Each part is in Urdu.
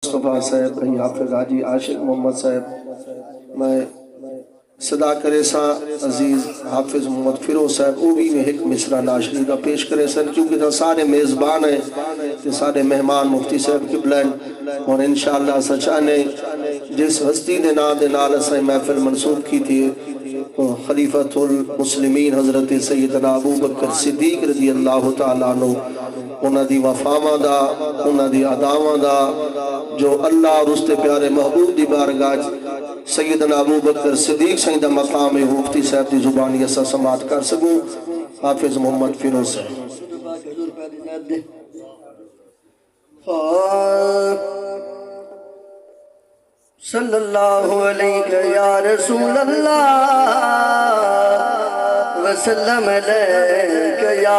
مصطفیٰ صاحب بھائی حافظ حاجی عاشق محمد صاحب میں صدا کرے سا عزیز حافظ محمد فیروز صاحب وہ بھی میں ایک مصرع ناشری کا پیش کرے سن کیونکہ سارے میزبان ہیں تے سارے مہمان مفتی صاحب قبلین اور انشاءاللہ سچانے جس ہستی دے نال اساں محفل منسوب کی تھی خلیفۃ المسلمین حضرت سیدنا ابو بکر صدیق رضی اللہ تعالیٰ عنہ انہاں دی وفاواں دا انہاں دی اداواں دا جو اللہ اور اس تے پیارے محبوب دی بارگاہ سیدنا ابو بکر صدیق سیدہ مقام مفتی صاحب دی زبانی اسا سماعت کر سکوں حافظ محمد فیروز صلی اللہ علیہ یا رسول اللہ وسلم علیہ یا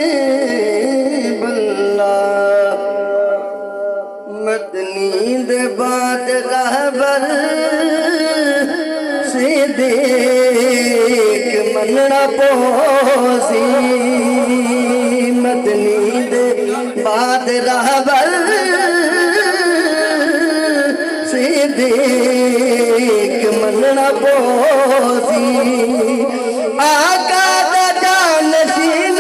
حبیب اللہ مدنی دے بعد رہبر صدیق مننا پوسی مدنی دے بعد رہبر صدیق مننا پوسی آقا دا جانشین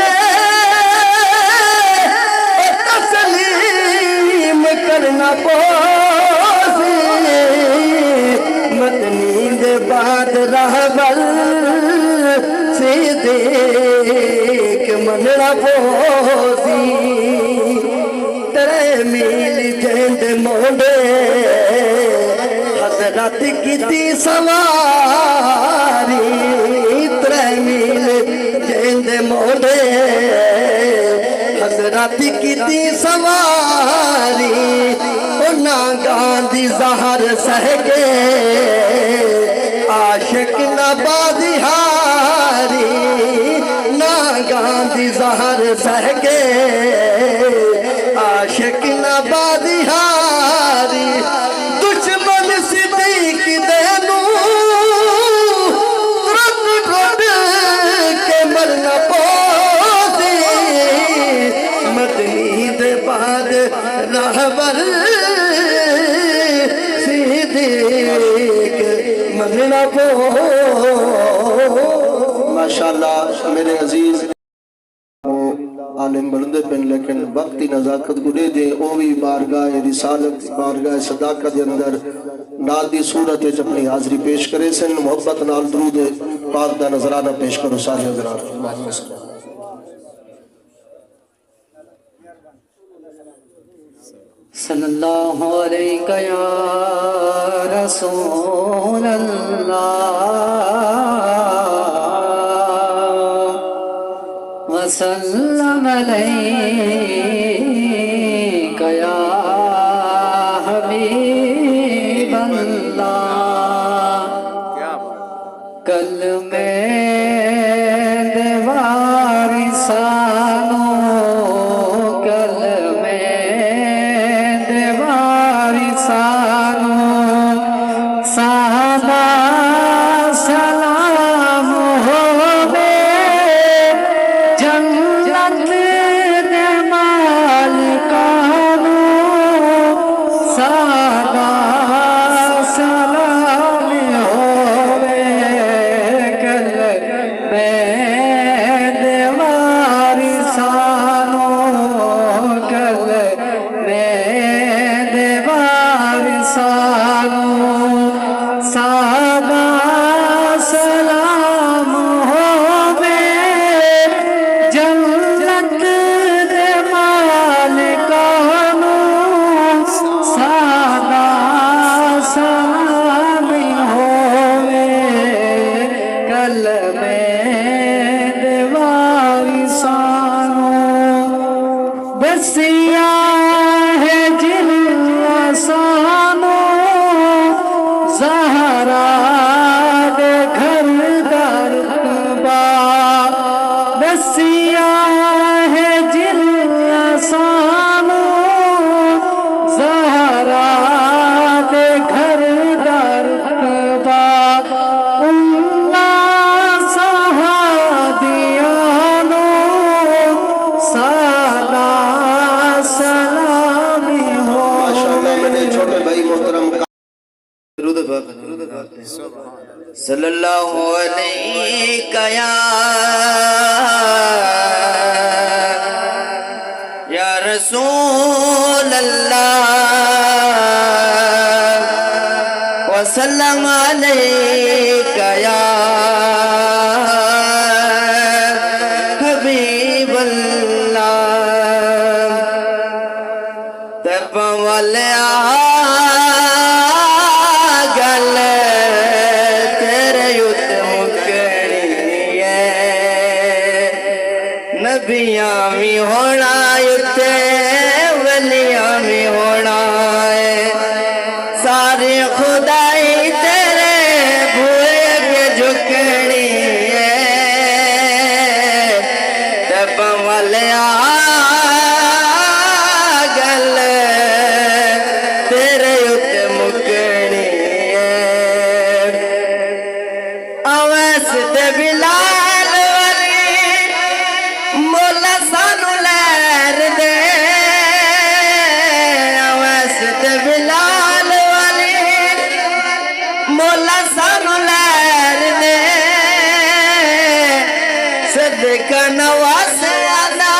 تسلیم کرنا پوسی مدنی دے بعد رہبر صدیق مننا پوسی ترے میل جند موڑے حضرت کیتی سواری ترے میل جند موڑے حضرت کیتی سواری انہاں گاندھی زہر سہ کے عاشق نبادی ہاری نا گاندھی زہر سہ کے عاشق نبادی ہاری دشمن صدیق دینو رد رد کے مرنا پوسی مدنی دے بعد رہبر صدیق مرنا پوسی ماشاءاللہ میرے عزیز عالم بلندے پن لیکن وقتی نزاکت کو دے دے اوہی بارگاہ رسالت بارگاہ صداقت اندر نال دی صورت اپنی حاضری پیش کرے سن محبت نال درود پاک دا نظرانہ پیش کرو سارے حضرات صلی اللہ علیہ یا رسول اللہ وسلم علیک یا حبیب اللہ کلمے دے وارثانو کلمے دے وارثانو سادا سلام ہوے جنت دے مالکانو سادا سلام ہوے کلمے دے وارثانو کلمے دے وارثانو سادا سلام ہوے جنت دے مالکانو سادا سلام ہوے کلمے دے وارثانو بسیا ہے جن آسانو زہرا دے گھر در با بسیا ہے جن آسانو زہرا دے گھر در با اللہ صحابیانو سادا صلی اللہ علیہ یا رسول اللہ وسلم علیک یا حبیب اللہ تب والے گل تیرے یت مکڑی ہے نبیاں بھی ہونا یتے ولیاں بھی ہونا ہے ساری خدائی تیرے بھوئے کے جھکڑی ہے تب والے گل تیرے یت مکڑی ہے اویس تے بلال والی مولا سانو لہر دے اویس تے بلال والی مولا سانو لہر دے صدقہ نواز ادا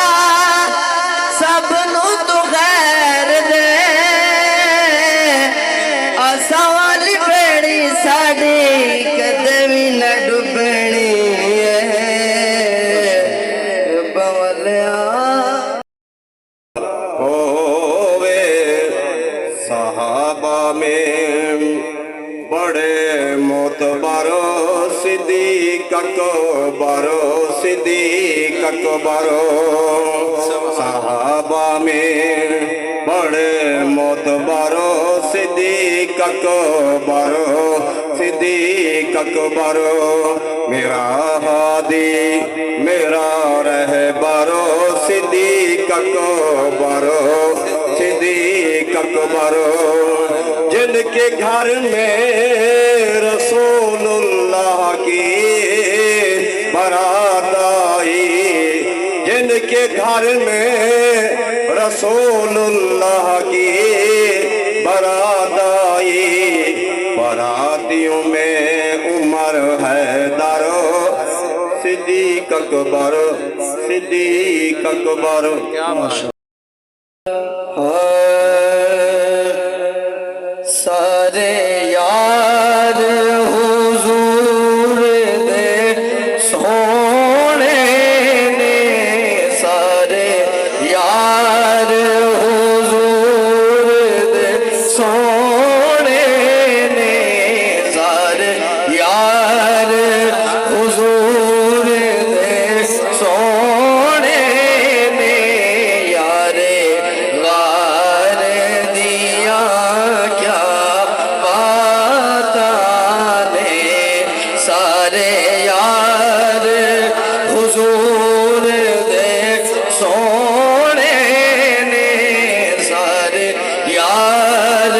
سب نو تو غیر دے آساں والی بیڑی ساڑی کدے بھی نہ ڈبنی ہے بولیا ہووے صحابہ میں بڑے معتبر صدیق اکبر صدیق اکبر صحابہ میں بڑے معتبر صدیق اکبر صدیق اکبر میرا ہادی میرا رہبر صدیق اکبر صدیق اکبر جن کے گھر میں رسول اللہ کی بارات آئی جن کے گھر میں رسول اللہ کی بارات آئی باراتیوں میں عمر حیدر صدیق اکبر صدیق اکبر سارے یار حضور دے سونے نے سارے یار حضور دے سونے نے سارے یار حضور دے سونے نے یار غار دیا کیا بات نے سارے یار حضور دے سونے نے سارے یار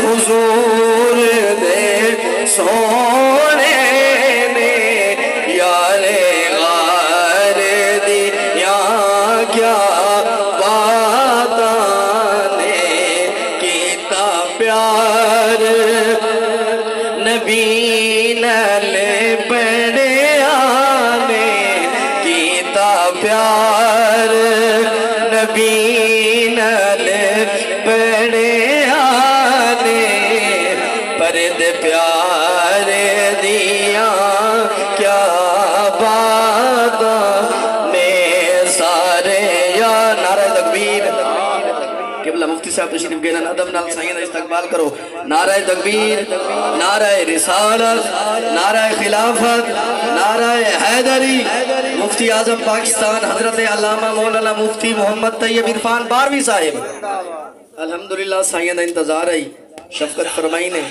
حضور دے سونے نے یار غار دیا کیا بات نے کیتا پیار نبی نال پڑھیا نے کیتا پیار نبی نال پڑھیا نے پرد پیار دیا کیا بات نے سارے یا نعرہ تکبیر قبلہ مفتی صاحب تشریف گئے ادب نال سائیں دا استقبال کرو نعرہ تکبیر نعرہ رسالت نعرہ خلافت نعرہ حیدری مفتی اعظم پاکستان حضرت علامہ مولانا مفتی محمد طیب عرفان باروی صاحب الحمدللہ سائیں دا انتظار ہے شفقت فرمائی نے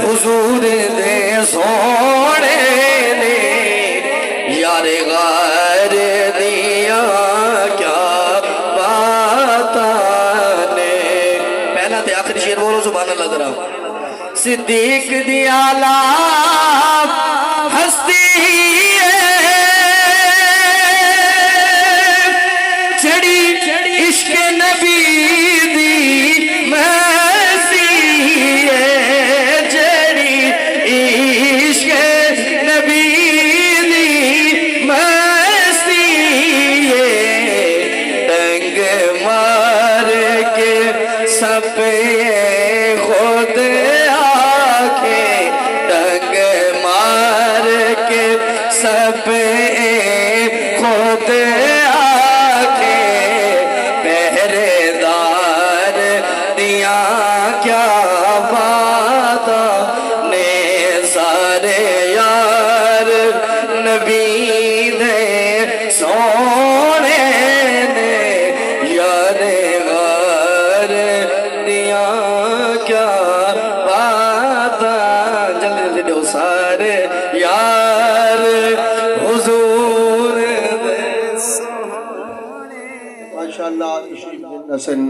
حضور دے سونے نے یار غار دیا کیا بات نے پہلا تے آخری شیر بولو سبحان اللہ ذرا صدیق دی آلہ ہستی سب خود آکے پہرے دار دیا کیا وعدہ نے سارے یار نبی نے سونے نے یار غار دیا کیا وعدہ جلدی جلدی دو سارے یار حضور دے ماشاءاللہ عشق بن حسن